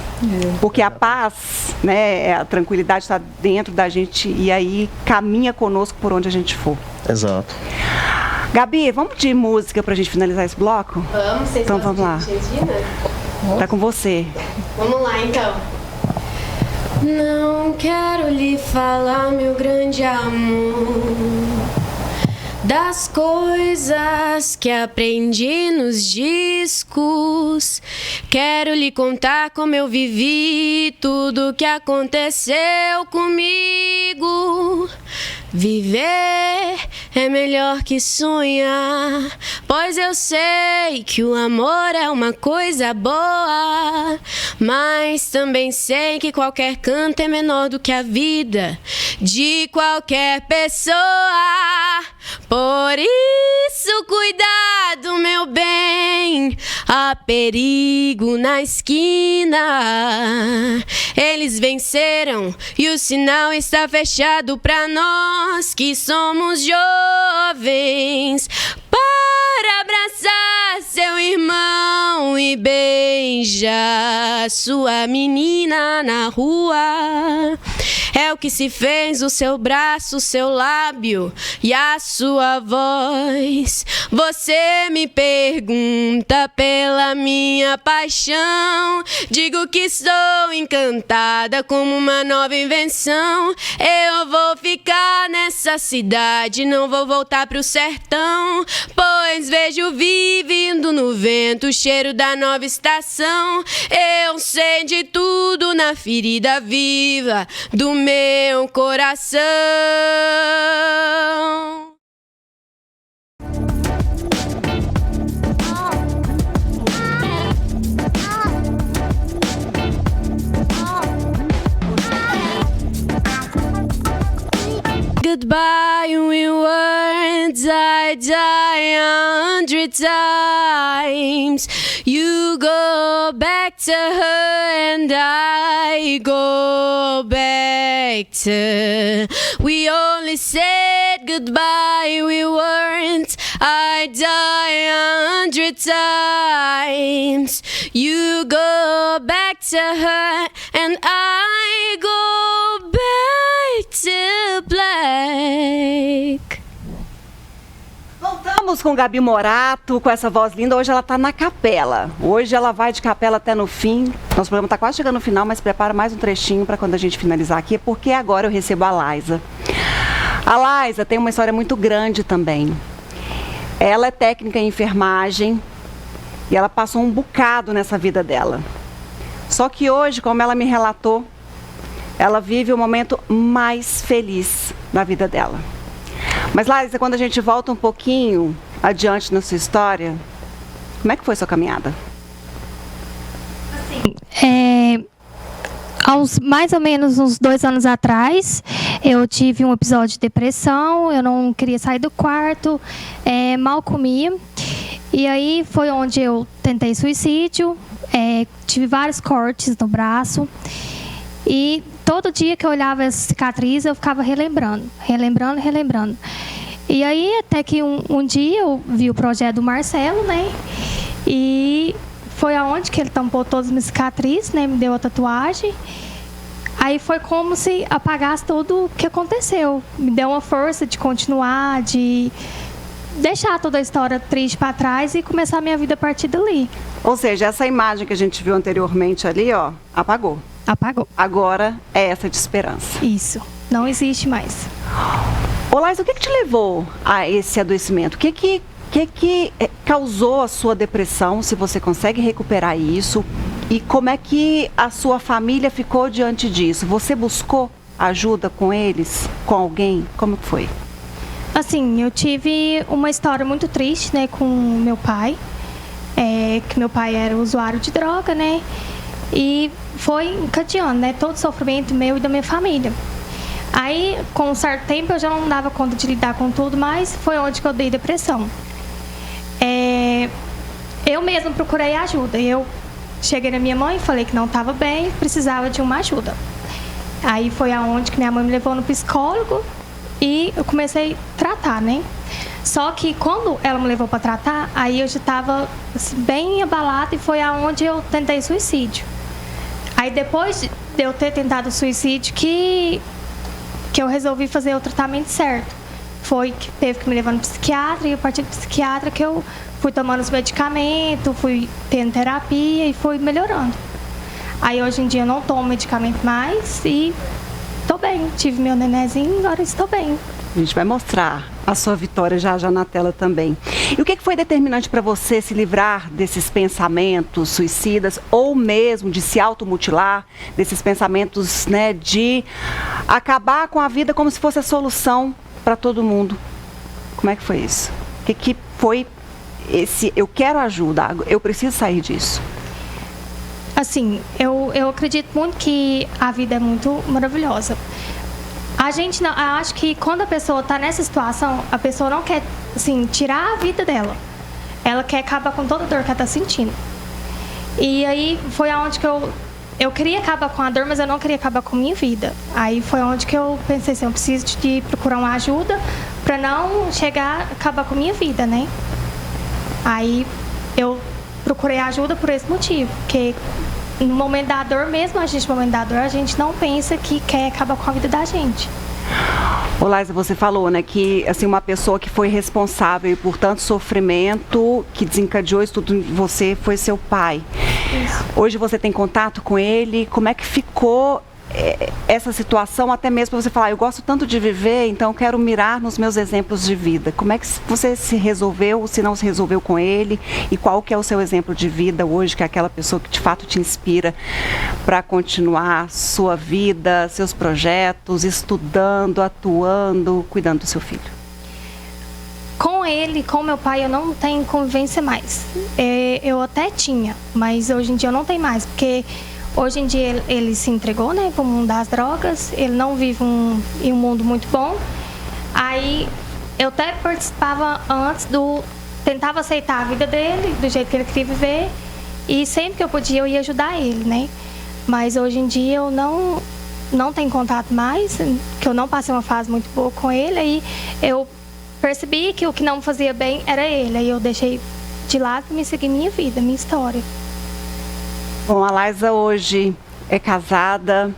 Porque a paz, né, a tranquilidade está dentro da gente e aí caminha conosco por onde a gente for. Exato. Gabi, vamos de música pra gente finalizar esse bloco? Vamos, vocês então vamos lá. Tá com você. Vamos lá, então. Não quero lhe falar, meu grande amor, das coisas que aprendi nos discos. Quero lhe contar como eu vivi tudo que aconteceu comigo. Viver é melhor que sonhar, pois eu sei que o amor é uma coisa boa, mas também sei que qualquer canto é menor do que a vida de qualquer pessoa. Por isso, cuidado, meu bem, há perigo na esquina. Eles venceram e o sinal está fechado pra nós que somos jovens. Para abraçar seu irmão e beijar sua menina na rua. é o que se fez o seu braço, o seu lábio e a sua voz. Você me pergunta pela minha paixão, digo que estou encantada como uma nova invenção. Eu vou ficar nessa cidade, não vou voltar pro sertão, pois vejo vindo no vento o cheiro da nova estação. Eu sei de tudo na ferida viva do meu coração. Goodbye in words I die 100 times. You go back to her and I go back to. We only said goodbye with words I die 100 times. You go back to her and I go back to black. Voltamos com Gabi Morato, com essa voz linda. Hoje ela está na capela. Hoje ela vai de capela até no fim. Nosso programa está quase chegando no final, mas prepara mais um trechinho para quando a gente finalizar aqui, porque agora eu recebo a Laisa. A Laisa tem uma história muito grande também. Ela é técnica em enfermagem e ela passou um bocado nessa vida dela. Só que hoje, como ela me relatou, ela vive o momento mais feliz da vida dela. Mas, Laisa, quando a gente volta um pouquinho adiante na sua história, como é que foi sua caminhada? Aos mais ou menos uns 2 anos atrás, eu tive um episódio de depressão, eu não queria sair do quarto, mal comia. E aí foi onde eu tentei suicídio, tive vários cortes no braço. E todo dia que eu olhava essa cicatriz, eu ficava relembrando. E aí, até que um dia eu vi o projeto do Marcelo, né? E foi aonde que ele tampou todas as minhas cicatrizes, né? Me deu a tatuagem. Aí foi como se apagasse tudo o que aconteceu. Me deu uma força de continuar, de deixar toda a história triste para trás e começar a minha vida a partir dali. Ou seja, essa imagem que a gente viu anteriormente ali, ó, apagou. Apagou. Agora é essa de esperança. Isso. Não existe mais. Ô, Laisa, o que te levou a esse adoecimento? O que causou a sua depressão? Se você consegue recuperar isso? E como é que a sua família ficou diante disso? Você buscou ajuda com eles? Com alguém? Como foi? Assim, eu tive uma história muito triste, né, com meu pai. Que meu pai era usuário de droga, né? E foi encadeando, né, todo o sofrimento meu e da minha família. Aí, com um certo tempo, eu já não dava conta de lidar com tudo, mas foi onde que eu dei depressão. Eu mesma procurei ajuda. Eu cheguei na minha mãe, falei que não estava bem, precisava de uma ajuda. Aí foi aonde que minha mãe me levou no psicólogo e eu comecei a tratar, né? Só que quando ela me levou para tratar, aí eu já estava assim, bem abalada e foi aonde eu tentei suicídio. Aí depois de eu ter tentado suicídio que eu resolvi fazer o tratamento certo. Foi que teve que me levar no psiquiatra e a partir do psiquiatra que eu fui tomando os medicamentos, fui tendo terapia e fui melhorando. Aí hoje em dia eu não tomo medicamento mais e estou bem. Tive meu nenenzinho, agora estou bem. A gente vai mostrar a sua vitória já na tela também. E o que foi determinante para você se livrar desses pensamentos suicidas ou mesmo de se automutilar, desses pensamentos, né, de acabar com a vida como se fosse a solução para todo mundo? Como é que foi isso? O que foi esse eu quero ajuda, eu preciso sair disso? Assim, eu acredito muito que a vida é muito maravilhosa. A gente não, eu acho que quando a pessoa está nessa situação, a pessoa não quer, assim, tirar a vida dela. Ela quer acabar com toda a dor que ela está sentindo. E aí foi aonde que eu queria acabar com a dor, mas eu não queria acabar com a minha vida. Aí foi onde que eu pensei assim, eu preciso de procurar uma ajuda para não chegar a acabar com a minha vida, né? Aí eu procurei ajuda por esse motivo, porque no momento da dor, mesmo a gente no momento da dor, a gente não pensa que quer acabar com a vida da gente. Ô Laísa, você falou, né, que assim, uma pessoa que foi responsável por tanto sofrimento, que desencadeou isso tudo em você, foi seu pai. Isso. Hoje você tem contato com ele? Como é que ficou essa situação, até mesmo para você falar, eu gosto tanto de viver, então quero mirar nos meus exemplos de vida. Como é que você se resolveu, se não se resolveu com ele, e qual que é o seu exemplo de vida hoje, que é aquela pessoa que de fato te inspira para continuar sua vida, seus projetos, estudando, atuando, cuidando do seu filho? Com ele, com meu pai, eu não tenho convivência mais. Eu até tinha, mas hoje em dia eu não tenho mais, porque hoje em dia ele se entregou, né, para o mundo das drogas, ele não vive em um mundo muito bom. Aí eu até participava antes tentava aceitar a vida dele, do jeito que ele queria viver, e sempre que eu podia eu ia ajudar ele, né. Mas hoje em dia eu não tenho contato mais, que eu não passei uma fase muito boa com ele, aí eu percebi que o que não me fazia bem era ele, aí eu deixei de lado para me seguir minha vida, minha história. Bom, a Laísa hoje é casada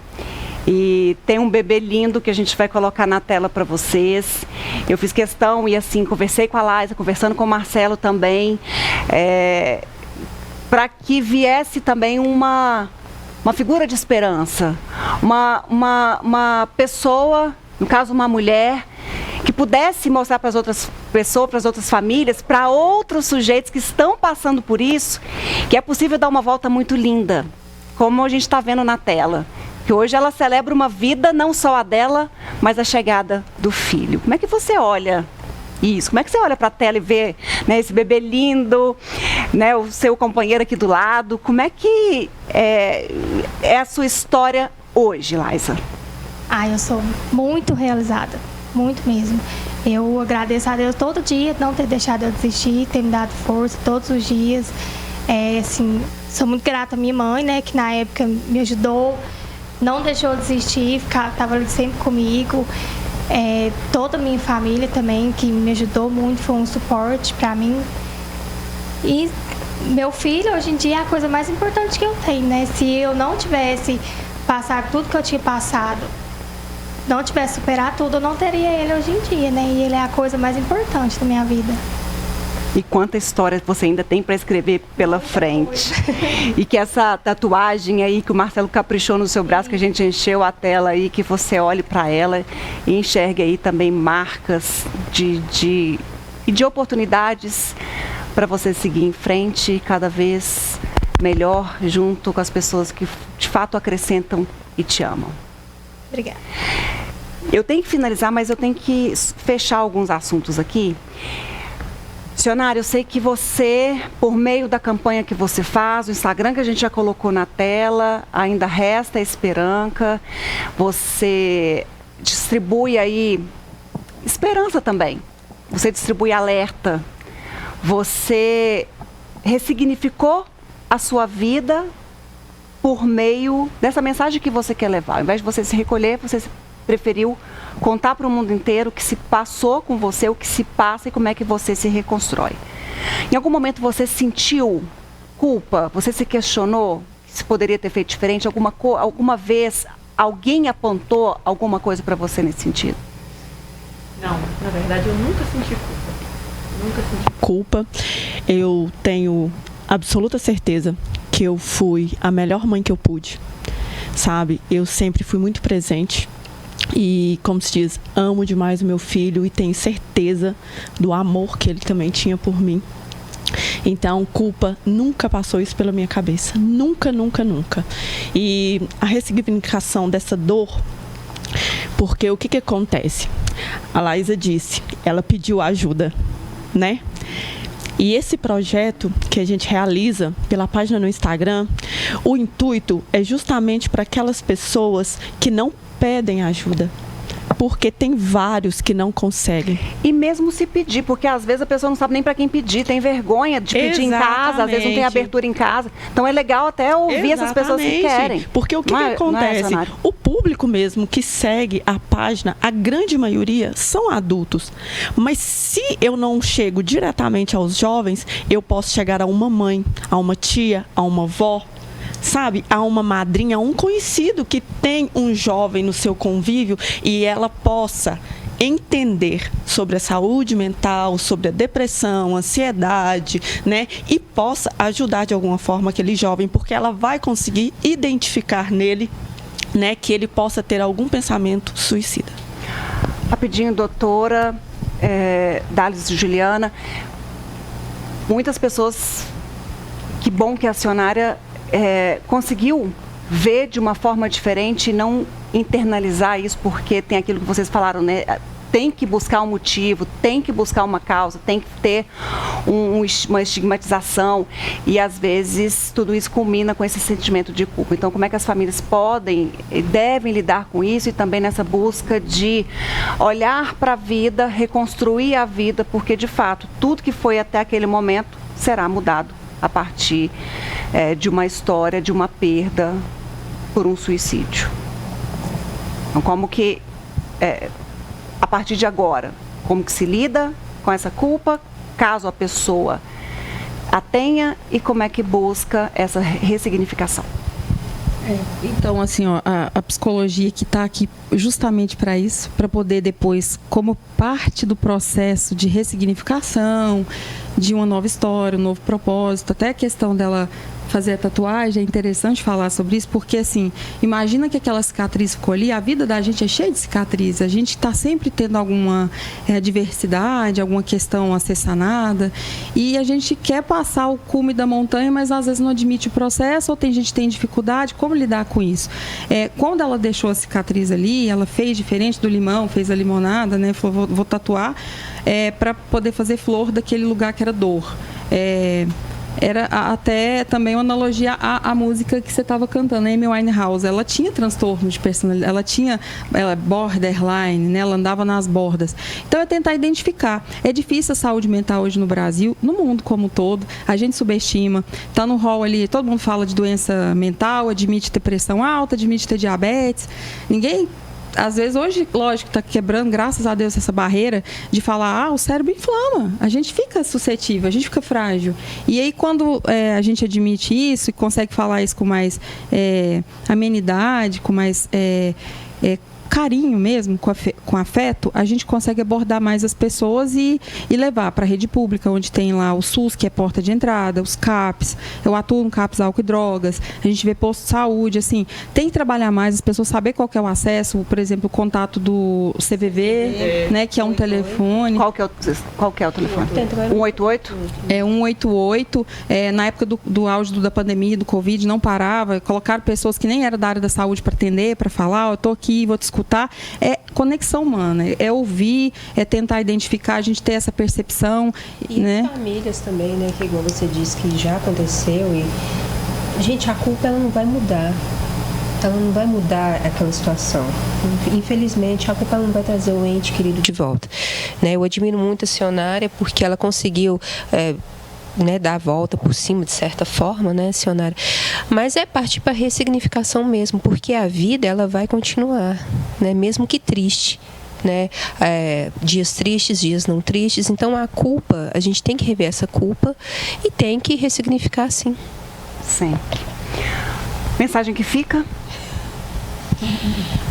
e tem um bebê lindo que a gente vai colocar na tela para vocês. Eu fiz questão e assim, conversei com a Laísa, conversando com o Marcelo também, para que viesse também uma figura de esperança, uma pessoa, no caso uma mulher, que pudesse mostrar para as outras pessoas, para as outras famílias, para outros sujeitos que estão passando por isso, que é possível dar uma volta muito linda, como a gente está vendo na tela. Que hoje ela celebra uma vida, não só a dela, mas a chegada do filho. Como é que você olha isso? Como é que você olha para a tela e vê, né, esse bebê lindo, né, o seu companheiro aqui do lado? Como é que é a sua história hoje, Laísa? Eu sou muito realizada. Muito mesmo. Eu agradeço a Deus todo dia não ter deixado eu desistir, ter me dado força todos os dias. Assim, sou muito grata à minha mãe, né, que na época me ajudou, não deixou eu desistir, estava ali sempre comigo. Toda a minha família também, que me ajudou muito, foi um suporte para mim. E meu filho, hoje em dia, é a coisa mais importante que eu tenho, né? Se eu não tivesse passado tudo que eu tinha passado, não tivesse superado tudo, eu não teria ele hoje em dia, né? E ele é a coisa mais importante da minha vida. E quanta história você ainda tem para escrever pela frente. E que essa tatuagem aí que o Marcelo caprichou no seu braço, que a gente encheu a tela aí, que você olhe para ela e enxergue aí também marcas de oportunidades para você seguir em frente cada vez melhor junto com as pessoas que de fato acrescentam e te amam. Obrigada. Eu tenho que finalizar, mas eu tenho que fechar alguns assuntos aqui. Missionário, eu sei que você, por meio da campanha que você faz, o Instagram que a gente já colocou na tela, ainda resta esperança, você distribui aí esperança também, você distribui alerta, você ressignificou a sua vida por meio dessa mensagem que você quer levar. Ao invés de você se recolher, você preferiu contar para o mundo inteiro o que se passou com você, o que se passa e como é que você se reconstrói. Em algum momento você sentiu culpa? Você se questionou se poderia ter feito diferente? Alguma vez alguém apontou alguma coisa para você nesse sentido? Não, na verdade eu nunca senti culpa. Nunca senti culpa. Eu tenho absoluta certeza que eu fui a melhor mãe que eu pude, sabe? Eu sempre fui muito presente e, como se diz, amo demais o meu filho e tenho certeza do amor que ele também tinha por mim. Então, culpa nunca passou isso pela minha cabeça. Nunca, nunca, nunca. E a ressignificação dessa dor, porque o que acontece? A Laísa disse, ela pediu ajuda, né? E esse projeto que a gente realiza pela página no Instagram, o intuito é justamente para aquelas pessoas que não pedem ajuda. Porque tem vários que não conseguem. E mesmo se pedir, porque às vezes a pessoa não sabe nem para quem pedir, tem vergonha de pedir em casa, às vezes não tem abertura em casa. Então é legal até ouvir essas pessoas que querem. Porque o que acontece? O público mesmo que segue a página, a grande maioria são adultos. Mas se eu não chego diretamente aos jovens, eu posso chegar a uma mãe, a uma tia, a uma avó, sabe, a uma madrinha, a um conhecido que tem um jovem no seu convívio e ela possa entender sobre a saúde mental, sobre a depressão, ansiedade, né? E possa ajudar de alguma forma aquele jovem, porque ela vai conseguir identificar nele, né, que ele possa ter algum pensamento suicida. Rapidinho, doutora Dális e Juliana, muitas pessoas, que bom que a acionária conseguiu ver de uma forma diferente e não internalizar isso, porque tem aquilo que vocês falaram, né? Tem que buscar um motivo, tem que buscar uma causa, tem que ter uma estigmatização e às vezes tudo isso culmina com esse sentimento de culpa. Então, como é que as famílias podem e devem lidar com isso e também nessa busca de olhar para a vida, reconstruir a vida, porque de fato tudo que foi até aquele momento será mudado a partir de uma história, de uma perda por um suicídio. Então, como que a partir de agora, como que se lida com essa culpa, caso a pessoa a tenha, e como é que busca essa ressignificação? Então, assim, ó, a psicologia que está aqui justamente para isso, para poder depois, como parte do processo de ressignificação, de uma nova história, um novo propósito, até a questão dela fazer a tatuagem, é interessante falar sobre isso, porque assim, imagina que aquela cicatriz ficou ali, a vida da gente é cheia de cicatrizes, a gente está sempre tendo alguma adversidade, alguma questão a ser sanada, e a gente quer passar o cume da montanha, mas às vezes não admite o processo, ou tem gente que tem dificuldade, como lidar com isso? Quando ela deixou a cicatriz ali, ela fez diferente do limão, fez a limonada, né, falou, vou tatuar, para poder fazer flor daquele lugar que era dor. Era até também uma analogia à música que você estava cantando, a Amy Winehouse. Ela tinha transtorno de personalidade, ela borderline, né? Ela andava nas bordas. Então, é tentar identificar. É difícil a saúde mental hoje no Brasil, no mundo como um todo. A gente subestima. Está no hall ali, todo mundo fala de doença mental, admite ter pressão alta, admite ter diabetes. Ninguém... Às vezes, hoje, lógico, está quebrando, graças a Deus, essa barreira de falar, o cérebro inflama, a gente fica suscetível, a gente fica frágil. E aí, quando a gente admite isso e consegue falar isso com mais amenidade, com mais carinho mesmo, com afeto, a gente consegue abordar mais as pessoas e levar para a rede pública, onde tem lá o SUS, que é porta de entrada, os CAPs, eu atuo no CAPs álcool e drogas, a gente vê posto de saúde, assim, tem que trabalhar mais, as pessoas saber qual que é o acesso, por exemplo, o contato do CVV, né, que é um telefone. Qual que é o telefone? 188? 188, na época do auge da pandemia, do Covid, não parava, colocaram pessoas que nem eram da área da saúde para atender, para falar, eu estou aqui, vou te escutar. É conexão humana, é ouvir, é tentar identificar, a gente ter essa percepção. E né? Famílias também, né? Que igual você disse que já aconteceu. E, gente, a culpa ela não vai mudar. Ela não vai mudar aquela situação. Infelizmente, a culpa ela não vai trazer o ente querido de volta. Né? Eu admiro muito a acionária porque ela conseguiu... dar a volta por cima, de certa forma, né, acionária? Mas é partir para a ressignificação mesmo, porque a vida, ela vai continuar, né, mesmo que triste, né, dias tristes, dias não tristes. Então, a culpa, a gente tem que rever essa culpa e tem que ressignificar, sim. Sempre. Mensagem que fica?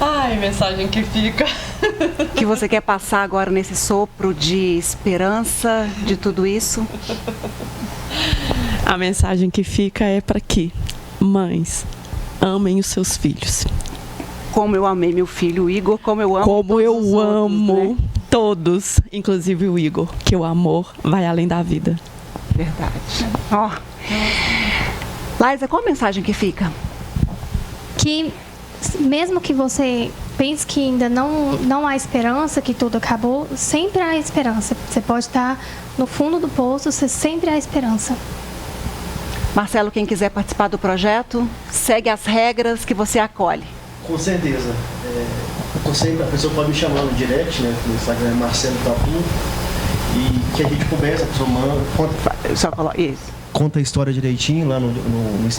Ai, mensagem que fica. Que você quer passar agora nesse sopro de esperança de tudo isso? A mensagem que fica é para que mães amem os seus filhos. Como eu amei meu filho Igor, como eu amo como eu todos os amo outros, né? Todos, inclusive o Igor, que o amor vai além da vida. Verdade. Laísa, qual a mensagem que fica? Que mesmo que você pense que ainda não há esperança, que tudo acabou, sempre há esperança. Você pode estar no fundo do poço, você sempre há esperança. Marcelo, quem quiser participar do projeto, segue as regras que você acolhe. Com certeza. A pessoa pode me chamar no direct, né? No Instagram é Marcelo Tatu. E que a gente conversa, a pessoa manda, conta a história direitinho lá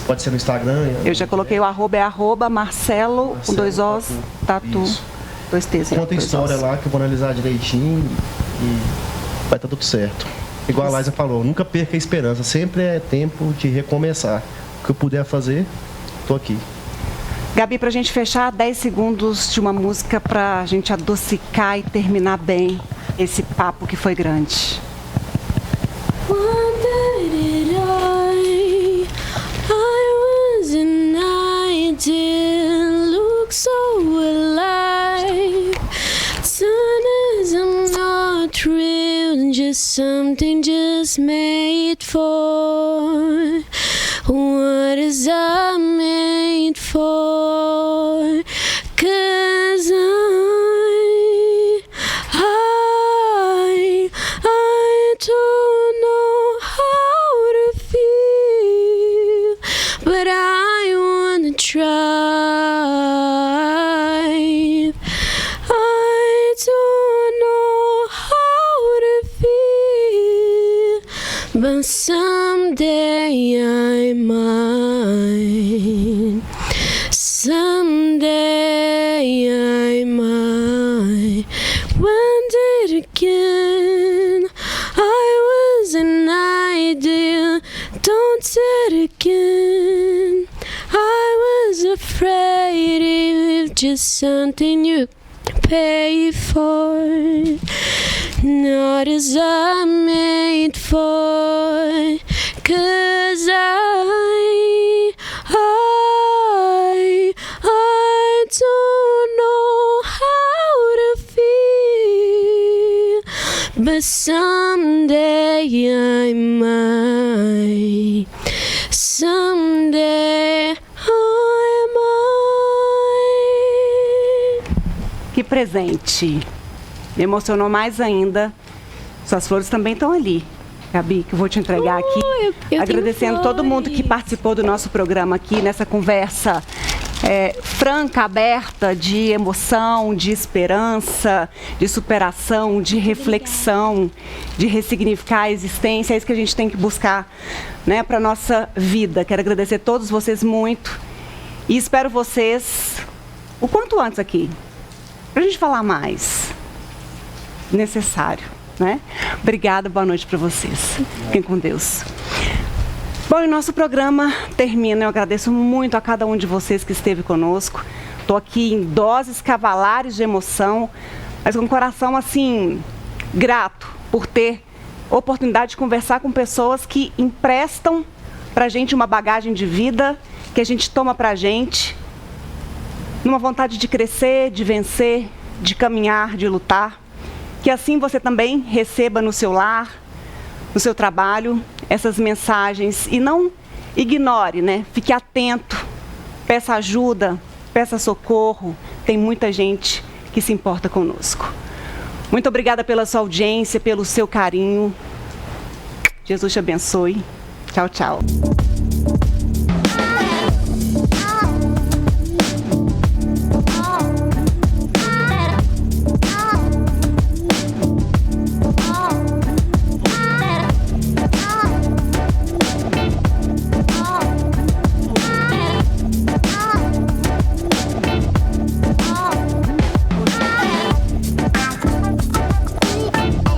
pode ser no Instagram. Eu já coloquei o arroba, Marcelo, com 2 Os, Tatu, 2 T's. Conta a história lá que eu vou analisar direitinho e vai estar tudo certo. Igual a Laísa falou, nunca perca a esperança, sempre é tempo de recomeçar. O que eu puder fazer, tô aqui. Gabi, pra gente fechar, 10 segundos de uma música pra gente adocicar e terminar bem esse papo que foi grande. I was an ideal, look so alive. Sun is not real, just something just made for. What is I made for? 'Cause I don't know how to feel, but I wanna try. I don't know how to feel, but someday I might. Someday I might. When did again? I was an ideal. Don't say it again. I was afraid it was just something you pay for. Not as I'm made for. 'Cause I don't know how to feel, but someday I might. Someday I might. Que presente. Me emocionou mais ainda. Suas flores também estão ali, Gabi, que eu vou te entregar aqui. eu Agradecendo tenho todo mundo flores. que participou do nosso programa aqui, nessa conversa franca, aberta, de emoção, de esperança, de superação, de reflexão, de ressignificar a existência. É isso que a gente tem que buscar, né, para a nossa vida. Quero agradecer a todos vocês muito e espero vocês o quanto antes aqui, para a gente falar mais. Necessário, né? Obrigada, boa noite para vocês. Fiquem com Deus. Bom, e nosso programa termina. Eu agradeço muito a cada um de vocês que esteve conosco. Estou aqui em doses cavalares de emoção, mas com o coração, assim, grato por ter oportunidade de conversar com pessoas que emprestam pra gente uma bagagem de vida que a gente toma pra gente, numa vontade de crescer, de vencer, de caminhar, de lutar. Que assim você também receba no seu lar, no seu trabalho, essas mensagens e não ignore, né? Fique atento, peça ajuda, peça socorro. Tem muita gente que se importa conosco. Muito obrigada pela sua audiência, pelo seu carinho. Jesus te abençoe. Tchau, tchau.